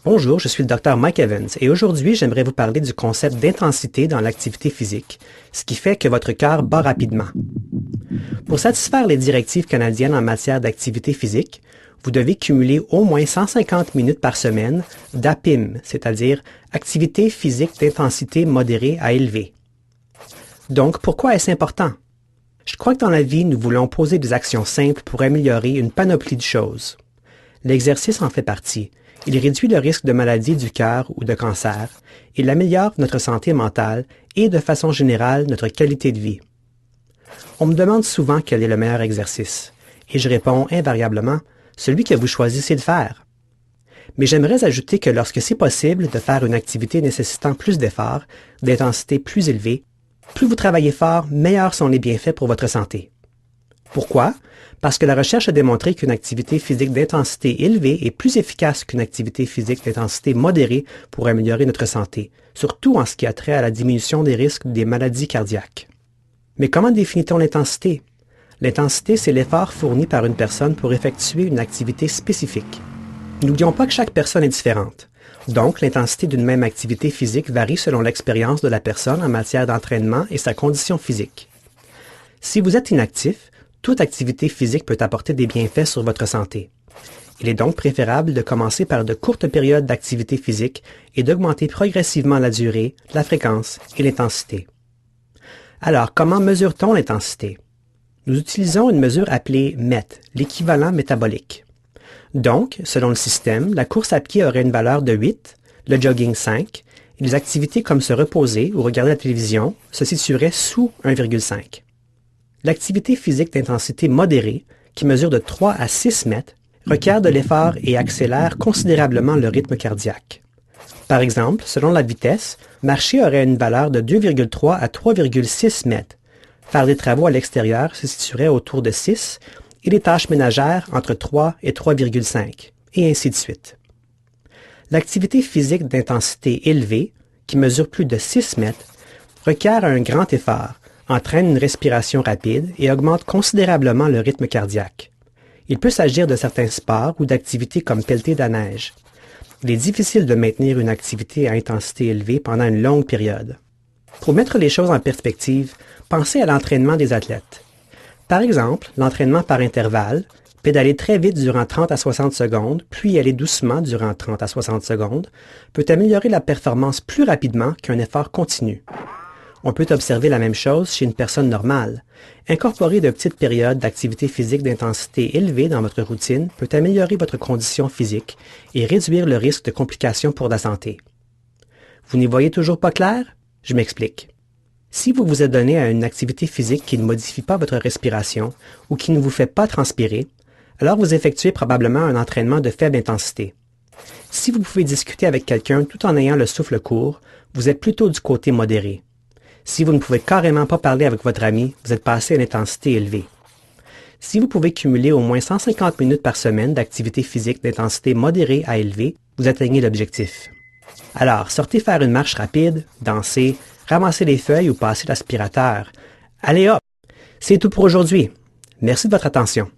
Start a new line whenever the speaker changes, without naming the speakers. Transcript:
Bonjour, je suis le Dr Mike Evans et aujourd'hui, j'aimerais vous parler du concept d'intensité dans l'activité physique, ce qui fait que votre cœur bat rapidement. Pour satisfaire les directives canadiennes en matière d'activité physique, vous devez cumuler au moins 150 minutes par semaine d'APIM, c'est-à-dire activité physique d'intensité modérée à élevée. Donc, pourquoi est-ce important? Je crois que dans la vie, nous voulons poser des actions simples pour améliorer une panoplie de choses. L'exercice en fait partie. Il réduit le risque de maladie du cœur ou de cancer. Il améliore notre santé mentale et, de façon générale, notre qualité de vie. On me demande souvent quel est le meilleur exercice. Et je réponds invariablement, celui que vous choisissez de faire. Mais j'aimerais ajouter que lorsque c'est possible de faire une activité nécessitant plus d'efforts, d'intensité plus élevée, plus vous travaillez fort, meilleurs sont les bienfaits pour votre santé. Pourquoi? Parce que la recherche a démontré qu'une activité physique d'intensité élevée est plus efficace qu'une activité physique d'intensité modérée pour améliorer notre santé, surtout en ce qui a trait à la diminution des risques des maladies cardiaques. Mais comment définit-on l'intensité? L'intensité, c'est l'effort fourni par une personne pour effectuer une activité spécifique. N'oublions pas que chaque personne est différente. Donc, l'intensité d'une même activité physique varie selon l'expérience de la personne en matière d'entraînement et sa condition physique. Si vous êtes inactif, toute activité physique peut apporter des bienfaits sur votre santé. Il est donc préférable de commencer par de courtes périodes d'activité physique et d'augmenter progressivement la durée, la fréquence et l'intensité. Alors, comment mesure-t-on l'intensité? Nous utilisons une mesure appelée MET, l'équivalent métabolique. Donc, selon le système, la course à pied aurait une valeur de 8, le jogging 5, et les activités comme se reposer ou regarder la télévision se situeraient sous 1,5. L'activité physique d'intensité modérée, qui mesure de 3 à 6 mètres, requiert de l'effort et accélère considérablement le rythme cardiaque. Par exemple, selon la vitesse, marcher aurait une valeur de 2,3 à 3,6 mètres. Faire des travaux à l'extérieur se situerait autour de 6 et les tâches ménagères entre 3 et 3,5, et ainsi de suite. L'activité physique d'intensité élevée, qui mesure plus de 6 mètres, requiert un grand effort, entraîne une respiration rapide et augmente considérablement le rythme cardiaque. Il peut s'agir de certains sports ou d'activités comme pelleter de la neige. Il est difficile de maintenir une activité à intensité élevée pendant une longue période. Pour mettre les choses en perspective, pensez à l'entraînement des athlètes. Par exemple, l'entraînement par intervalle, pédaler très vite durant 30 à 60 secondes, puis aller doucement durant 30 à 60 secondes, peut améliorer la performance plus rapidement qu'un effort continu. On peut observer la même chose chez une personne normale. Incorporer de petites périodes d'activité physique d'intensité élevée dans votre routine peut améliorer votre condition physique et réduire le risque de complications pour la santé. Vous n'y voyez toujours pas clair? Je m'explique. Si vous vous êtes donné à une activité physique qui ne modifie pas votre respiration ou qui ne vous fait pas transpirer, alors vous effectuez probablement un entraînement de faible intensité. Si vous pouvez discuter avec quelqu'un tout en ayant le souffle court, vous êtes plutôt du côté modéré. Si vous ne pouvez carrément pas parler avec votre ami, vous êtes passé à une intensité élevée. Si vous pouvez cumuler au moins 150 minutes par semaine d'activité physique d'intensité modérée à élevée, vous atteignez l'objectif. Alors, sortez faire une marche rapide, dansez, ramassez les feuilles ou passez l'aspirateur. Allez hop! C'est tout pour aujourd'hui. Merci de votre attention.